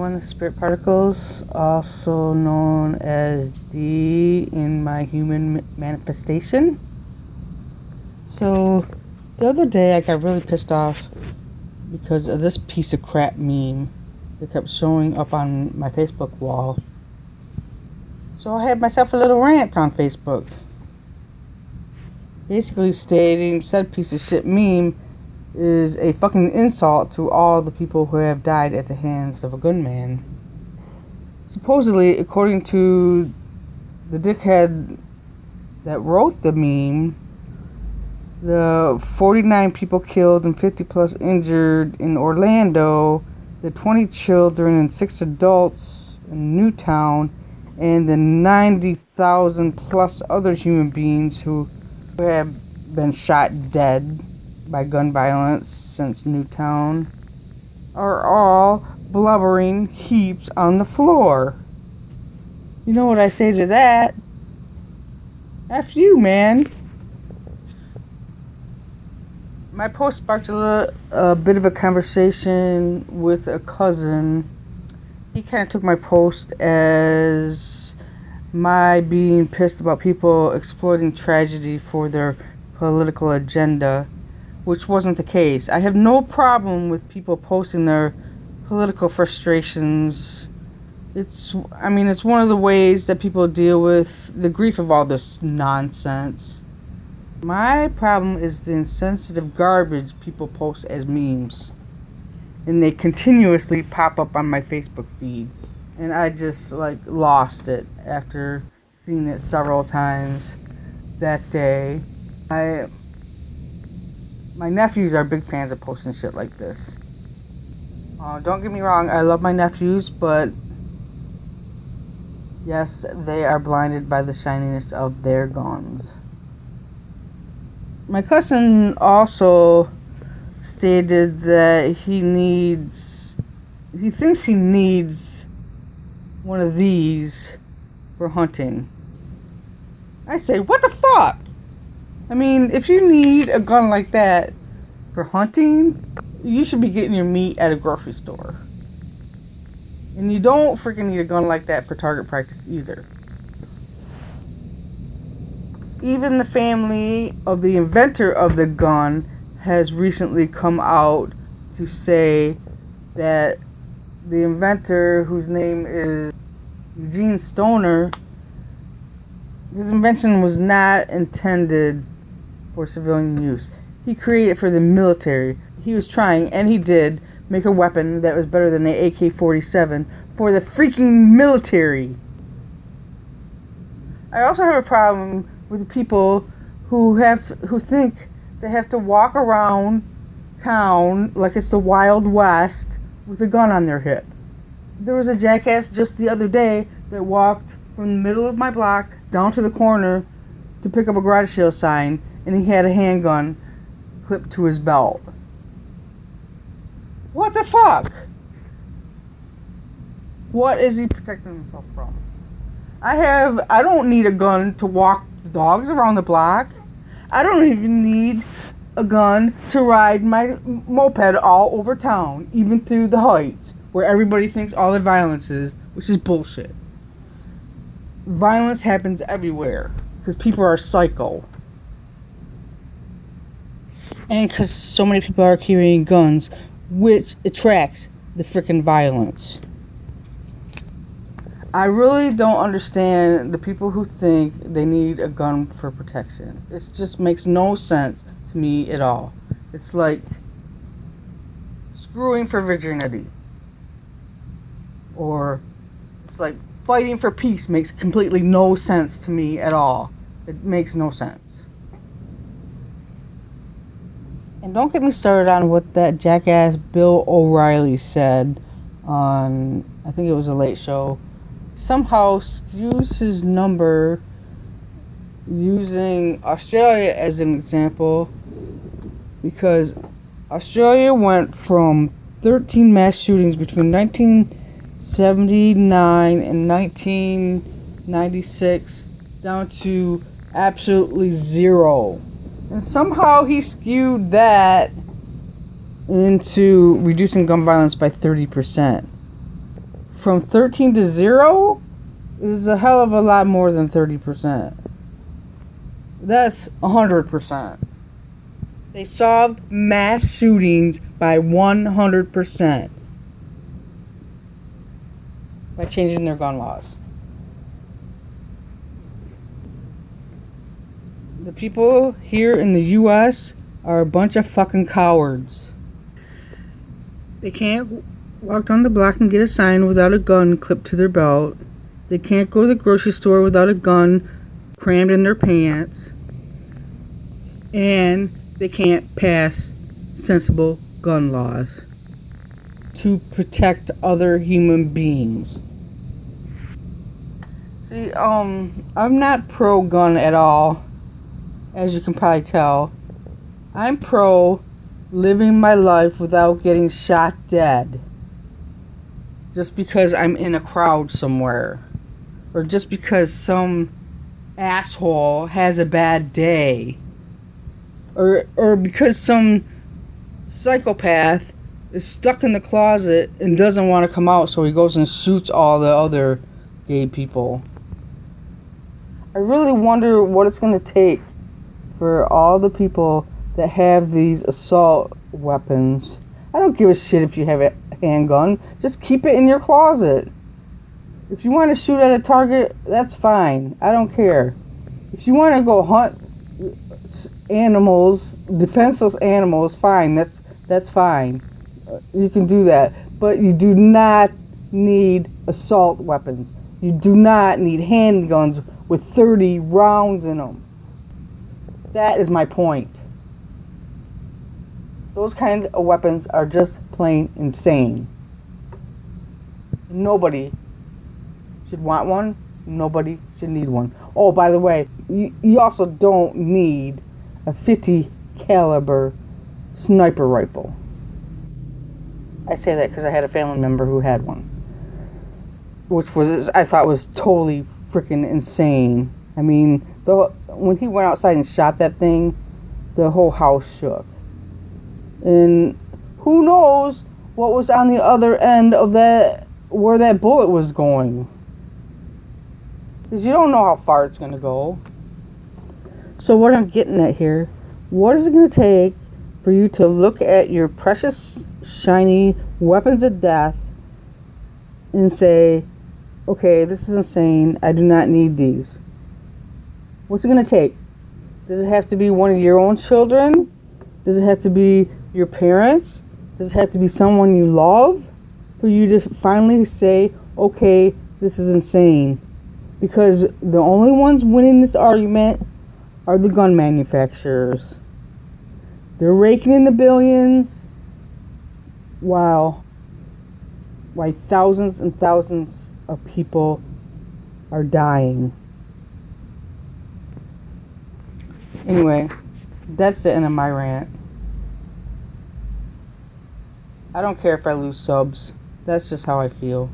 everyone, Spirit Particles, also known as D in my human manifestation. So, the other day I got really pissed off because of this piece of crap meme that kept showing up on my Facebook wall. So I had myself a little rant on Facebook, basically stating said piece of shit meme is a fucking insult to all the people who have died at the hands of a gunman. Supposedly, according to the dickhead that wrote the meme, the 49 people killed and 50 plus injured in Orlando, the 20 children and 6 adults in Newtown, and the 90,000 plus other human beings who have been shot dead by gun violence since Newtown are all blubbering heaps on the floor. You know what I say to that? F you, man. My post sparked a bit of a conversation with a cousin. He kind of took my post as my being pissed about people exploiting tragedy for their political agenda, which wasn't the case. I have no problem with people posting their political frustrations. It's one of the ways that people deal with the grief of all this nonsense. My problem is the insensitive garbage people post as memes. And they continuously pop up on my Facebook feed. And I just, lost it after seeing it several times that day. My nephews are big fans of posting shit like this. Don't get me wrong, I love my nephews, but yes, they are blinded by the shininess of their guns. My cousin also stated that he thinks he needs one of these for hunting. I say, what the fuck? I mean, if you need a gun like that for hunting, you should be getting your meat at a grocery store. And you don't freaking need a gun like that for target practice either. Even the family of the inventor of the gun has recently come out to say that the inventor, whose name is Eugene Stoner, his invention was not intended for civilian use. He created it for the military. He was trying, and he did, make a weapon that was better than the AK-47 for the freaking military. I also have a problem with the people who think they have to walk around town like it's the Wild West with a gun on their hip. There was a jackass just the other day that walked from the middle of my block down to the corner to pick up a garage sale sign, and he had a handgun clipped to his belt. What the fuck? What is he protecting himself from? I don't need a gun to walk the dogs around the block. I don't even need a gun to ride my moped all over town, even through the Heights, where everybody thinks all the violence is, which is bullshit. Violence happens everywhere because people are psycho. And because so many people are carrying guns, which attracts the frickin' violence. I really don't understand the people who think they need a gun for protection. It just makes no sense to me at all. It's like screwing for virginity. Or it's like fighting for peace makes completely no sense to me at all. It makes no sense. And don't get me started on what that jackass Bill O'Reilly said on, I think it was a Late Show. Somehow skews his number using Australia as an example, because Australia went from 13 mass shootings between 1979 and 1996 down to absolutely zero. And somehow he skewed that into reducing gun violence by 30%. from 13 to 0 is a hell of a lot more than 30%. That's 100%. They solved mass shootings by 100% by changing their gun laws. The people here in the US are a bunch of fucking cowards. They can't walk down the block and get a sign without a gun clipped to their belt. They can't go to the grocery store without a gun crammed in their pants. And they can't pass sensible gun laws to protect other human beings. See, I'm not pro-gun at all, as you can probably tell. I'm pro living my life without getting shot dead just because I'm in a crowd somewhere, or just because some asshole has a bad day, or because some psychopath is stuck in the closet and doesn't want to come out, so he goes and shoots all the other gay people. I really wonder what it's going to take for all the people that have these assault weapons. I don't give a shit if you have a handgun. Just keep it in your closet. If you want to shoot at a target, that's fine. I don't care. If you want to go hunt animals, defenseless animals, fine. That's fine. You can do that. But you do not need assault weapons. You do not need handguns with 30 rounds in them. That is my point. Those kind of weapons are just plain insane. Nobody should want one. Nobody should need one. Oh, by the way, you also don't need a 50 caliber sniper rifle. I say that because I had a family member who had one, which was, I thought, was totally freaking insane. I mean, when he went outside and shot that thing, the whole house shook. And who knows what was on the other end of that, where that bullet was going. Because you don't know how far it's going to go. So what I'm getting at here, what is it going to take for you to look at your precious, shiny weapons of death and say, okay, this is insane, I do not need these? What's it going to take? Does it have to be one of your own children? Does it have to be your parents? Does it have to be someone you love for you to finally say, okay, this is insane? Because the only ones winning this argument are the gun manufacturers. They're raking in the billions while thousands and thousands of people are dying. Anyway, that's the end of my rant. I don't care if I lose subs. That's just how I feel.